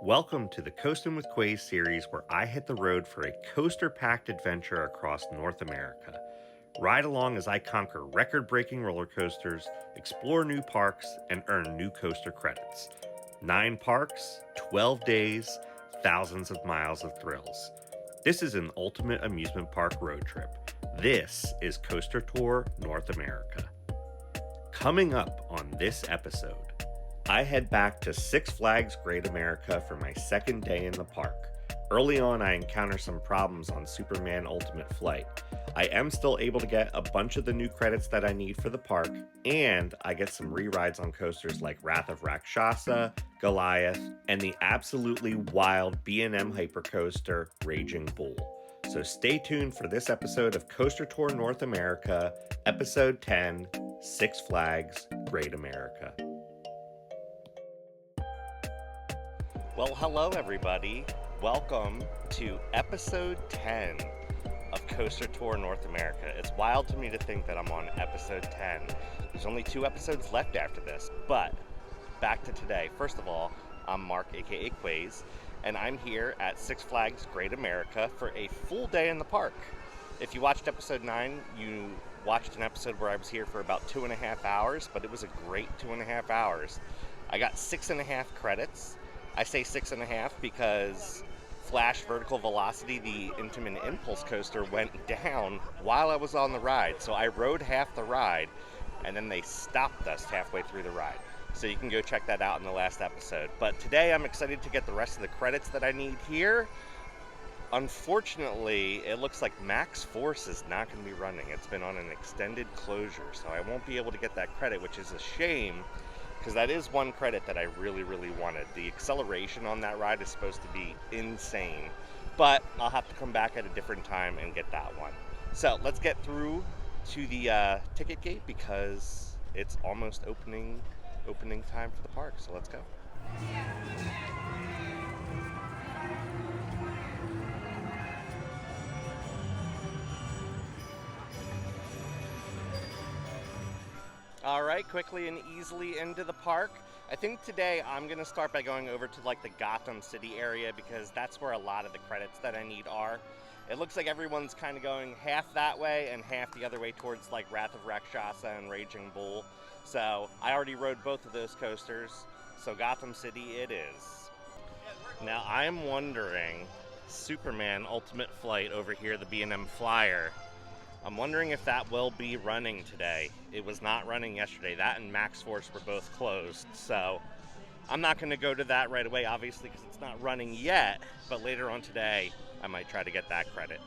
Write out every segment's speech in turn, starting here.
Welcome to the Coastin With Quayz series, where I hit the road for a coaster-packed adventure across North America. Ride along as I conquer record-breaking roller coasters, explore new parks, and earn new coaster credits. 9 parks, 12 days, thousands of miles of thrills. This is an ultimate amusement park road trip. This is Coaster Tour North America. Coming up on this episode, I head back to Six Flags Great America for my second day in the park. Early on, I encounter some problems on Superman Ultimate Flight. I am still able to get a bunch of the new credits that I need for the park, and I get some re-rides on coasters like Wrath of Rakshasa, Goliath, and the absolutely wild B&M Hypercoaster, Raging Bull. So stay tuned for this episode of Coaster Tour North America, Episode 10, Six Flags Great America. Well, hello everybody. Welcome to episode 10 of Coaster Tour North America. It's wild to me to think that I'm on episode 10. There's only 2 episodes left after this, but back to today. First of all, I'm Mark, aka Quayz, and I'm here at Six Flags Great America for a full day in the park. If you watched episode 9, you watched an episode where I was here for about 2.5 hours, but it was a great 2.5 hours. I got 6.5 credits. I say 6.5 because Flash Vertical Velocity, the Intamin Impulse coaster, went down while I was on the ride. So I rode half the ride, and then they stopped us halfway through the ride. So you can go check that out in the last episode. But today I'm excited to get the rest of the credits that I need here. Unfortunately, it looks like Max Force is not going to be running. It's been on an extended closure, so I won't be able to get that credit, which is a shame, because that is one credit that I really wanted. The acceleration on that ride is supposed to be insane, but I'll have to come back at a different time and get that one. So let's get through to the ticket gate because it's almost opening time for the park, so let's go. All right, quickly and easily into the park. I think today I'm gonna start by going over to like the Gotham City area because that's where a lot of the credits that I need are. It looks like everyone's kind of going half that way and half the other way towards like Wrath of Rakshasa and Raging Bull. So I already rode both of those coasters, so Gotham City it is. Now I'm wondering, Superman Ultimate Flight over here, the B&M Flyer, I'm wondering if that will be running today. It was not running yesterday. That and Max Force were both closed. So I'm not going to go to that right away, obviously, because it's not running yet. But later on today, I might try to get that credit.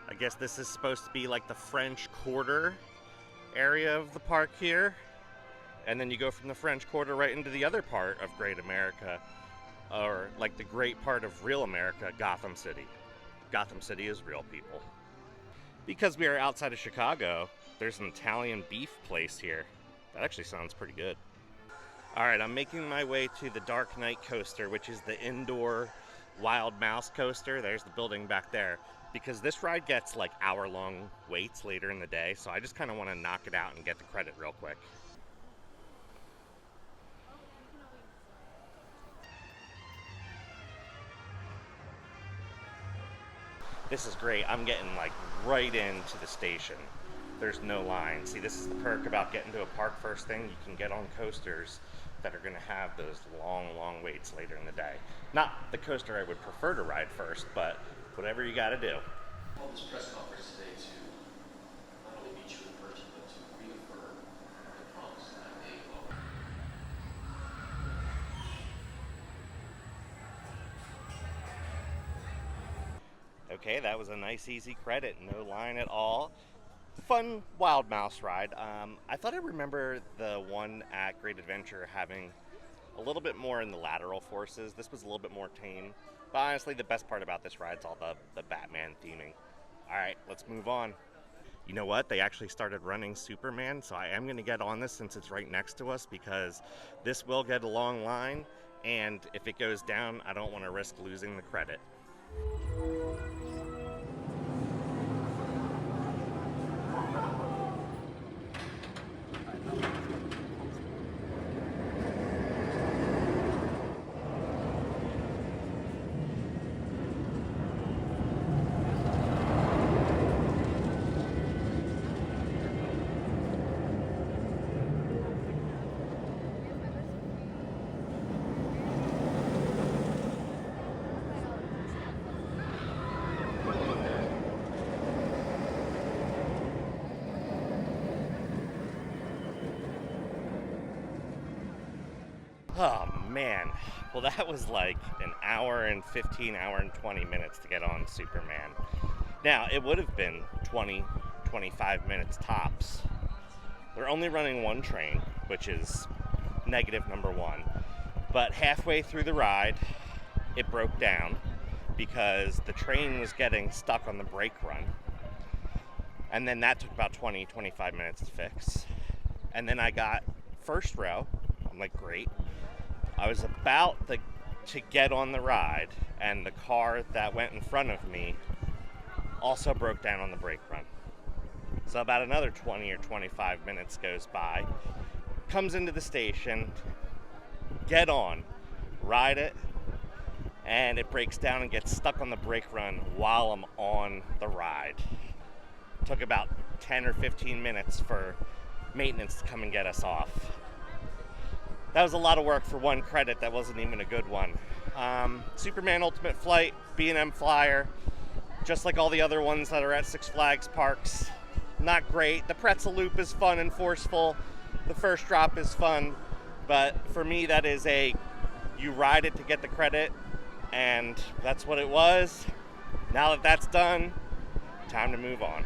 I guess this is supposed to be like the French Quarter area of the park here. And then you go from the French Quarter right into the other part of Great America. Or like the great part of real America, Gotham City. Gotham City is real, people. Because we are outside of Chicago, there's an Italian beef place here. That actually sounds pretty good. Alright, I'm making my way to the Dark Knight coaster, which is the indoor Wild Mouse coaster. There's the building back there. Because this ride gets like hour-long waits later in the day, so I just kind of want to knock it out and get the credit real quick. This is great. I'm getting like right into the station. There's no line. See, this is the perk about getting to a park first thing. You can get on coasters that are going to have those long waits later in the day. Not the coaster I would prefer to ride first, but whatever you got to do. Well, this press conference today to not only meet you in person, but to reaffirm the promise that I made. Okay, that was a nice easy credit, no line at all. Fun Wild Mouse ride. I thought I remember the one at Great Adventure having a little bit more in the lateral forces. This was a little bit more tame. But honestly, the best part about this ride is all the Batman theming. Alright, let's move on. You know what? They actually started running Superman, so I am going to get on this since it's right next to us because this will get a long line, and if it goes down, I don't want to risk losing the credit. Oh man. Well, that was like an hour and 15, hour and 20 minutes to get on Superman. Now, it would have been 20, 25 minutes tops. They're only running one train, which is negative number one. But halfway through the ride, it broke down because the train was getting stuck on the brake run. And then that took about 20, 25 minutes to fix. And then I got first row. I'm like, great. I was about to get on the ride, and the car that went in front of me also broke down on the brake run. So about another 20 or 25 minutes goes by. Comes into the station, get on, ride it, and it breaks down and gets stuck on the brake run while I'm on the ride. Took about 10 or 15 minutes for maintenance to come and get us off. That was a lot of work for one credit that wasn't even a good one. Superman Ultimate Flight, B&M Flyer, just like all the other ones that are at Six Flags parks. Not great. The pretzel loop is fun and forceful. The first drop is fun. But for me, that is you ride it to get the credit, and that's what it was. Now that that's done, time to move on.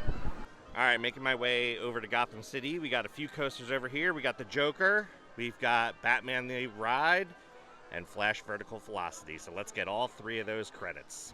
All right, making my way over to Gotham City. We got a few coasters over here. We got the Joker, we've got Batman the Ride, and Flash Vertical Velocity. So let's get all three of those credits.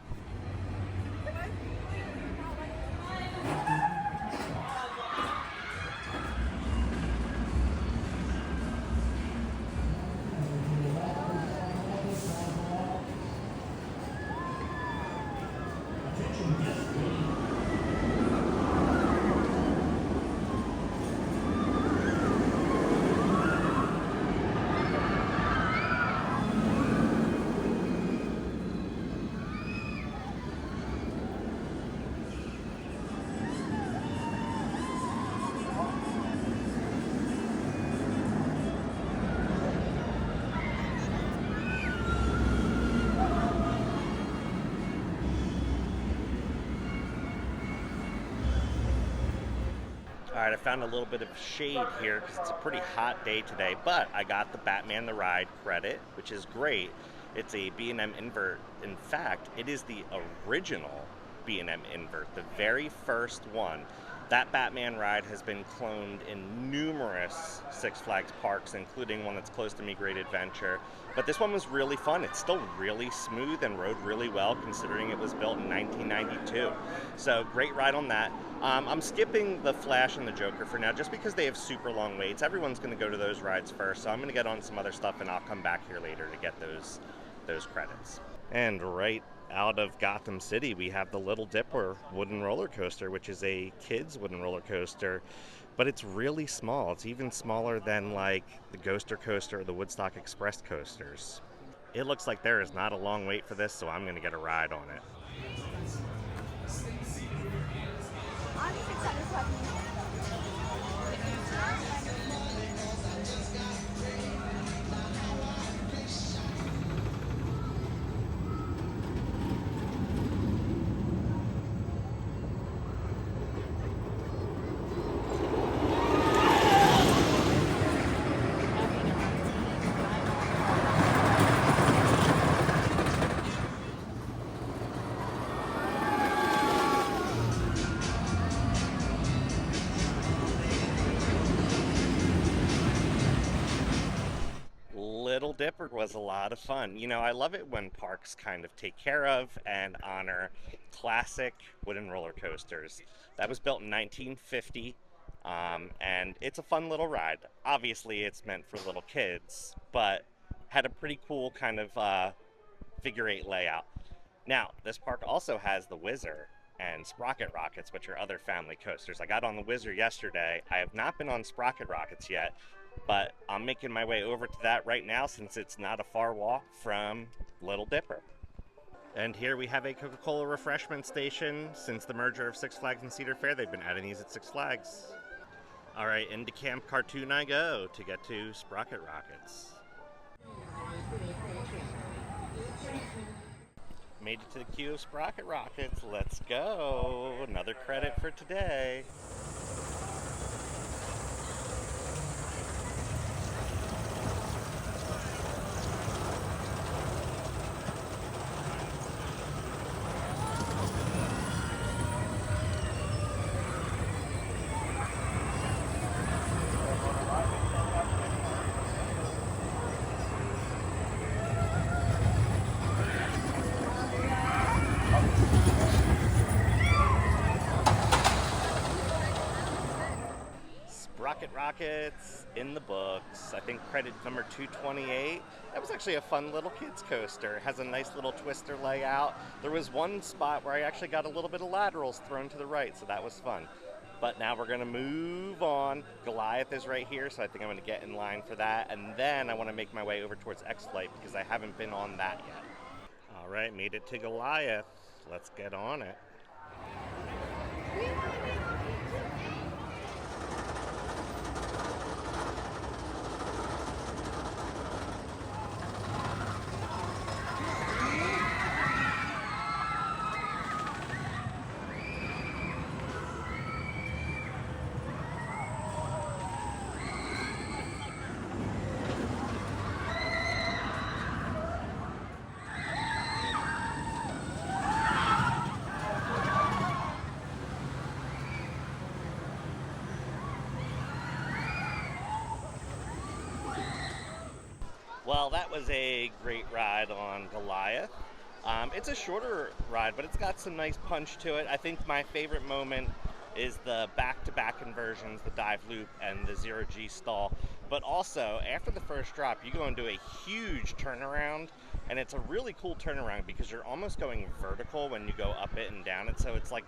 All right, I found a little bit of shade here because it's a pretty hot day today, but I got the Batman the Ride credit, which is great. It's a B&M invert. In fact, it is the original B&M invert, the very first one. That Batman ride has been cloned in numerous Six Flags parks, including one that's close to me, Great Adventure. But this one was really fun. It's still really smooth and rode really well considering it was built in 1992. So great ride on that. I'm skipping the Flash and the Joker for now just because they have super long waits. Everyone's going to go to those rides first, so I'm going to get on some other stuff and I'll come back here later to get those credits. And right out of Gotham City, we have the Little Dipper wooden roller coaster, which is a kid's wooden roller coaster, but it's really small. It's even smaller than like the Ghoster coaster or the Woodstock Express coasters. It looks like there is not a long wait for this, so I'm going to get a ride on it. Little Dipper was a lot of fun. You know, I love it when parks kind of take care of and honor classic wooden roller coasters. That was built in 1950, and it's a fun little ride. Obviously, it's meant for little kids, but had a pretty cool kind of figure eight layout. Now, this park also has the Whizzer and Sprocket Rockets, which are other family coasters. I got on the Whizzer yesterday. I have not been on Sprocket Rockets yet, but I'm making my way over to that right now since it's not a far walk from Little Dipper. And here we have a Coca-Cola refreshment station. Since the merger of Six Flags and Cedar Fair, they've been adding these at Six Flags. All right, into Camp Cartoon I go to get to Sprocket Rockets. Made it to the queue of Sprocket Rockets. Let's go. Another credit for today. Bucket Rockets in the books. I think credit number 228. That was actually a fun little kids coaster. It has a nice little twister layout. There was one spot where I actually got a little bit of laterals thrown to the right, so that was fun. But now we're gonna move on. Goliath is right here, so I think I'm gonna get in line for that. And then I wanna make my way over towards X-Flight because I haven't been on that yet. All right, made it to Goliath. Let's get on it. Well, that was a great ride on Goliath. It's a shorter ride, but it's got some nice punch to it. I think my favorite moment is the back-to-back inversions, the dive loop and the zero-G stall. But also, after the first drop, you go into a huge turnaround, and it's a really cool turnaround because you're almost going vertical when you go up it and down it, so it's like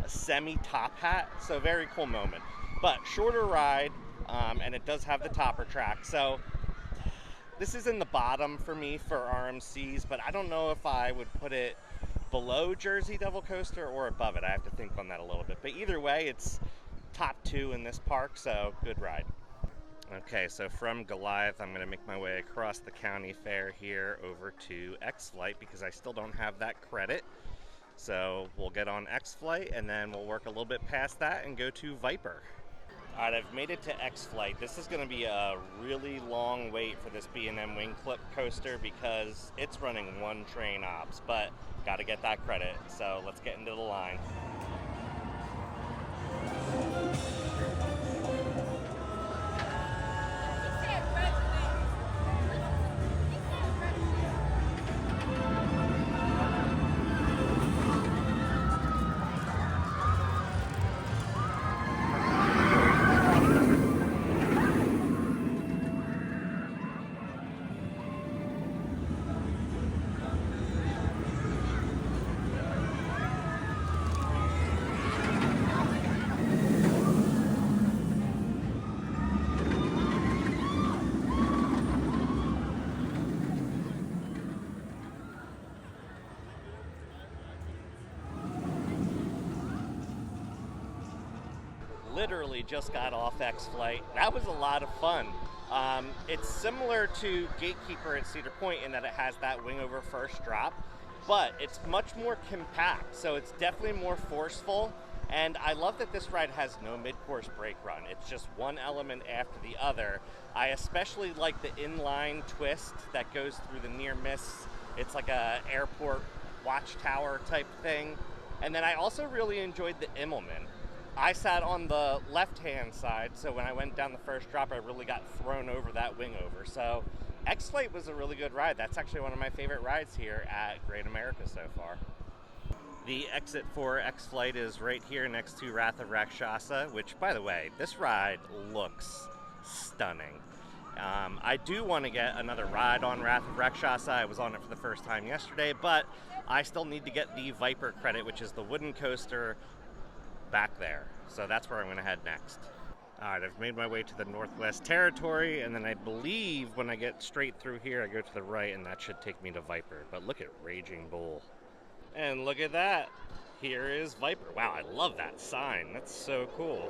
a semi-top hat, so very cool moment. But shorter ride, and it does have the topper track, so this is in the bottom for me for RMCs, but I don't know if I would put it below Jersey Devil Coaster or above it. I have to think on that a little bit. But either way, it's top 2 in this park, so good ride. Okay, so from Goliath, I'm going to make my way across the county fair here over to X-Flight because I still don't have that credit. So we'll get on X-Flight and then we'll work a little bit past that and go to Viper. All right, I've made it to X-Flight. This is going to be a really long wait for this B&M Wing Clip coaster because it's running one train ops, but got to get that credit. So let's get into the line. Literally just got off X-Flight. That was a lot of fun. It's similar to Gatekeeper at Cedar Point in that it has that wing over first drop, but it's much more compact, so it's definitely more forceful. And I love that this ride has no mid-course brake run. It's just one element after the other. I especially like the inline twist that goes through the near miss. It's like a airport watchtower type thing. And then I also really enjoyed the Immelman. I sat on the left-hand side, so when I went down the first drop, I really got thrown over that wing over. So X-Flight was a really good ride. That's actually one of my favorite rides here at Great America so far. The exit for X-Flight is right here next to Wrath of Rakshasa, which, by the way, this ride looks stunning. I do want to get another ride on Wrath of Rakshasa. I was on it for the first time yesterday, but I still need to get the Viper credit, which is the wooden coaster back there. So that's where I'm going to head next. All right, I've made my way to the Northwest Territory, and then I believe when I get straight through here, I go to the right, and that should take me to Viper. But look at Raging Bull. And look at that. Here is Viper. Wow, I love that sign. That's so cool.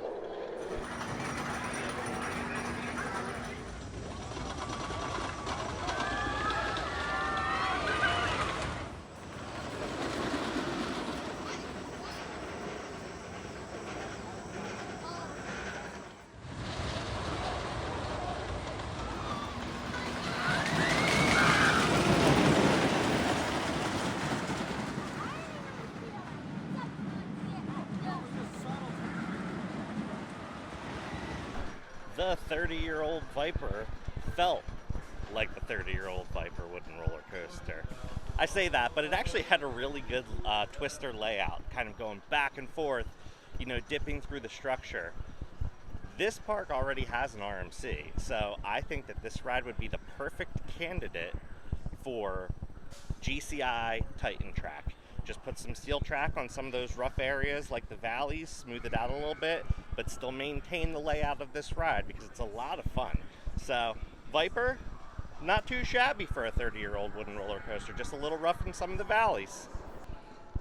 The 30-year-old Viper felt like the 30-year-old Viper wooden roller coaster. I say that, but it actually had a really good twister layout, kind of going back and forth, you know, dipping through the structure. This park already has an RMC, so I think that this ride would be the perfect candidate for GCI Titan track. Just put some steel track on some of those rough areas like the valleys, smooth it out a little bit, but still maintain the layout of this ride because it's a lot of fun. So, Viper, not too shabby for a 30-year-old wooden roller coaster, just a little rough in some of the valleys.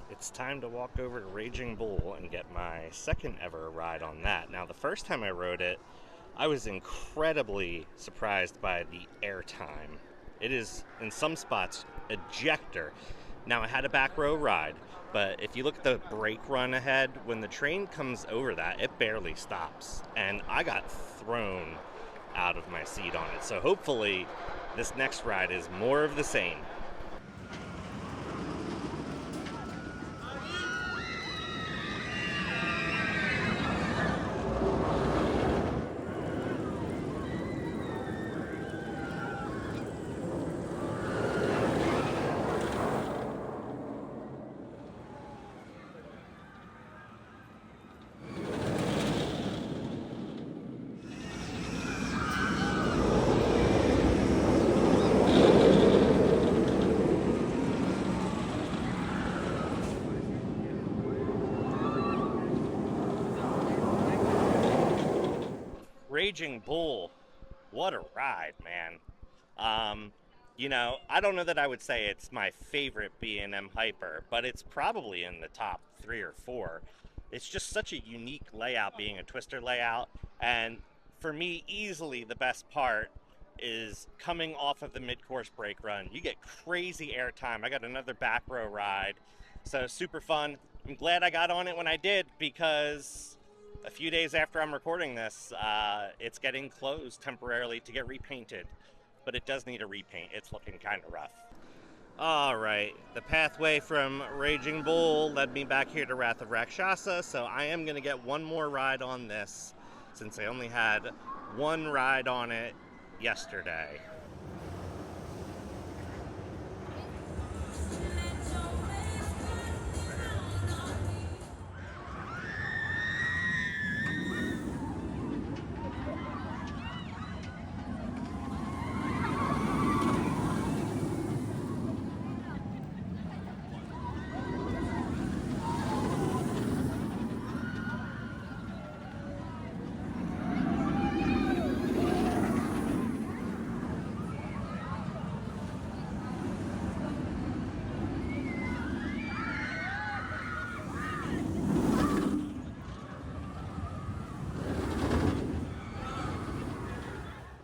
It's time to walk over to Raging Bull and get my second ever ride on that. Now, the first time I rode it, I was incredibly surprised by the airtime. It is, in some spots, ejector. Now, I had a back row ride, but if you look at the brake run ahead, when the train comes over that, it barely stops. And I got thrown out of my seat on it. So hopefully, this next ride is more of the same. Raging Bull, what a ride, man. I don't know that I would say it's my favorite B&M Hyper, but it's probably in the top 3 or 4. It's just such a unique layout, being a twister layout, and for me, easily the best part is coming off of the mid-course brake run. You get crazy airtime. I got another back row ride, so super fun. I'm glad I got on it when I did, because a few days after I'm recording this, it's getting closed temporarily to get repainted, but it does need a repaint. It's looking kind of rough. All right, the pathway from Raging Bull led me back here to Wrath of Rakshasa, so I am going to get one more ride on this, since I only had one ride on it yesterday.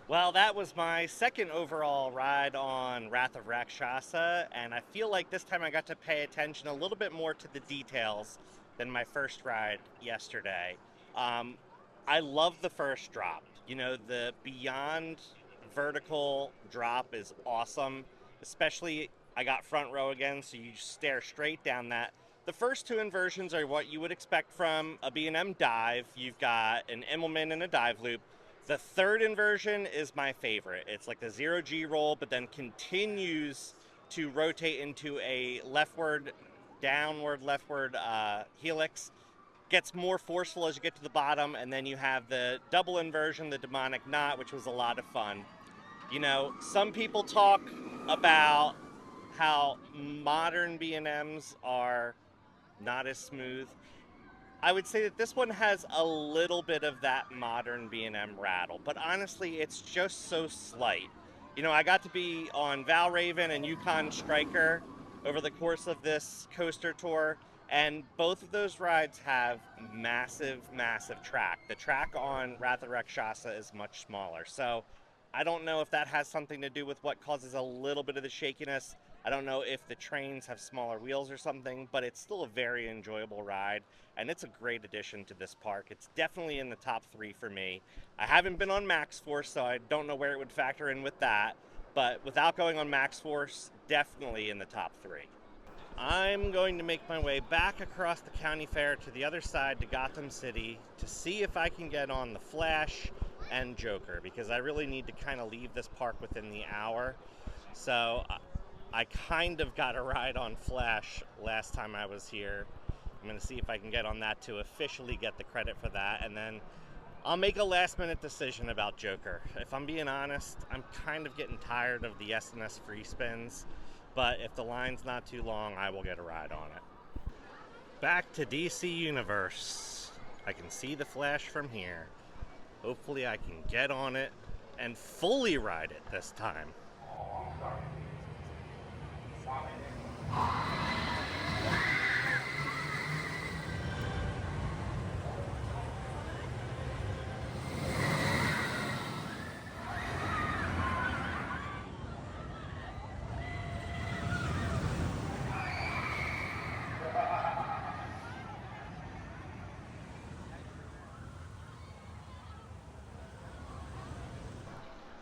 Well, that was my second overall ride on Wrath of Rakshasa, and I feel like this time I got to pay attention a little bit more to the details than my first ride yesterday. I love the first drop. The beyond vertical drop is awesome, especially I got front row again, so you stare straight down that. The first two inversions are what you would expect from a B&M dive. You've got an Immelman and a dive loop. The third inversion is my favorite. It's like the 0G roll, but then continues to rotate into a downward leftward helix. Gets more forceful as you get to the bottom, and then you have the double inversion, the demonic knot, which was a lot of fun. Some people talk about how modern B&Ms are not as smooth. I would say that this one has a little bit of that modern B&M rattle, but honestly, it's just so slight. I got to be on Valraven and Yukon Striker over the course of this coaster tour, and both of those rides have massive, massive track. The track on Wrath of Rakshasa is much smaller, so I don't know if that has something to do with what causes a little bit of the shakiness. I don't know if the trains have smaller wheels or something, but it's still a very enjoyable ride, and it's a great addition to this park. It's definitely in the top 3 for me. I haven't been on Max Force, so I don't know where it would factor in with that, but without going on Max Force, definitely in the top 3. I'm going to make my way back across the county fair to the other side to Gotham City to see if I can get on the Flash and Joker, because I really need to kind of leave this park within the hour. So I kind of got a ride on Flash last time I was here. I'm going to see if I can get on that to officially get the credit for that, and then I'll make a last-minute decision about Joker. If I'm being honest, I'm kind of getting tired of the S&S free spins, but if the line's not too long, I will get a ride on it. Back to DC Universe. I can see the Flash from here. Hopefully I can get on it and fully ride it this time.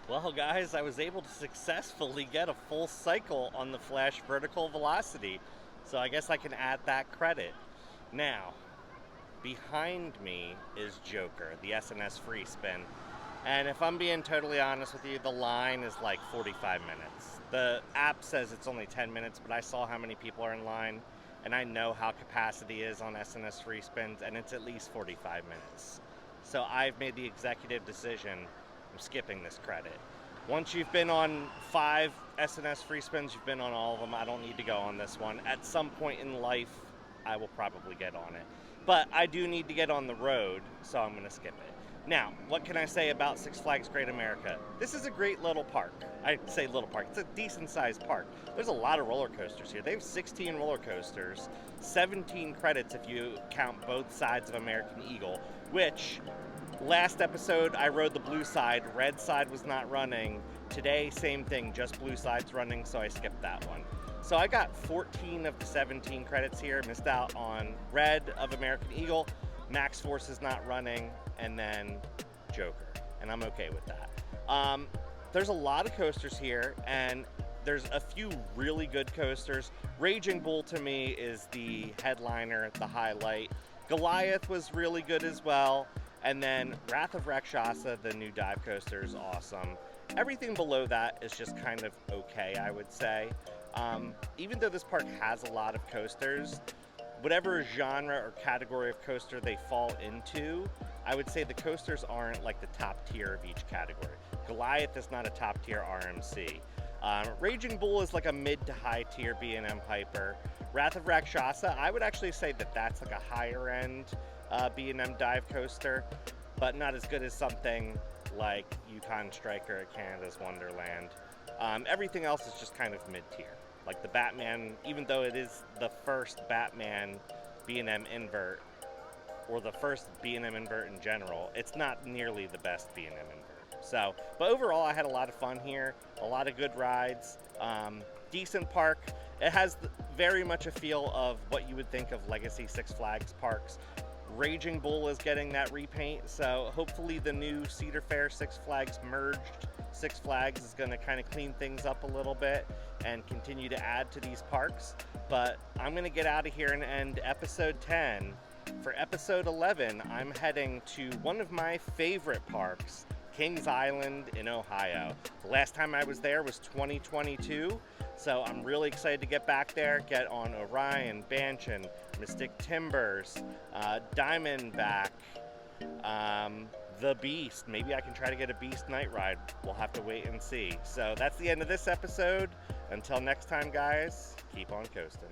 Well guys, I was able to successfully get a full cycle on the Flash vertical velocity, so I guess I can add that credit. Now, behind me is Joker, the S&S free spin, and if I'm being totally honest with you, the line is like 45 minutes. The app says it's only 10 minutes, but I saw how many people are in line, and I know how capacity is on S&S free spins, and it's at least 45 minutes. So I've made the executive decision, I'm skipping this credit. Once you've been on 5 S&S free spins, you've been on all of them. I don't need to go on this one. At some point in life, I will probably get on it. But I do need to get on the road, so I'm going to skip it. Now, what can I say about Six Flags Great America? This is a great little park. I say little park. It's a decent-sized park. There's a lot of roller coasters here. They have 16 roller coasters, 17 credits if you count both sides of American Eagle, which... last episode, I rode the blue side. Red side was not running. Today, same thing, just blue side's running, so I skipped that one. So I got 14 of the 17 credits here. Missed out on red of American Eagle. Max Force is not running, and then Joker, and I'm okay with that. There's a lot of coasters here, and there's a few really good coasters. Raging Bull, to me, is the headliner, the highlight. Goliath was really good as well. And then Wrath of Rakshasa, the new dive coaster, is awesome. Everything below that is just kind of okay, I would say. Even though this park has a lot of coasters, whatever genre or category of coaster they fall into, I would say the coasters aren't like the top tier of each category. Goliath is not a top tier RMC. Raging Bull is like a mid to high tier B&M Hyper. Wrath of Rakshasa, I would actually say that that's like a higher end B&M dive coaster, but not as good as something like Yukon Striker at Canada's Wonderland. Everything else is just kind of mid-tier. Like the Batman, even though it is the first Batman B&M invert, or the first B&M invert in general, it's not nearly the best B&M invert. So, but overall I had a lot of fun here, a lot of good rides, decent park. It has very much a feel of what you would think of legacy Six Flags parks. Raging Bull is getting that repaint, so hopefully the new Cedar Fair Six Flags merged Six Flags is going to kind of clean things up a little bit and continue to add to these parks. But I'm going to get out of here and end episode 10. For episode 11, I'm heading to one of my favorite parks, Kings Island in Ohio. The last time I was there was 2022, so I'm really excited to get back there, get on Orion, Banshin, Mystic Timbers, Diamondback, the Beast. Maybe I can try to get a Beast night ride. We'll have to wait and see. So that's the end of this episode. Until next time, guys, keep on coasting.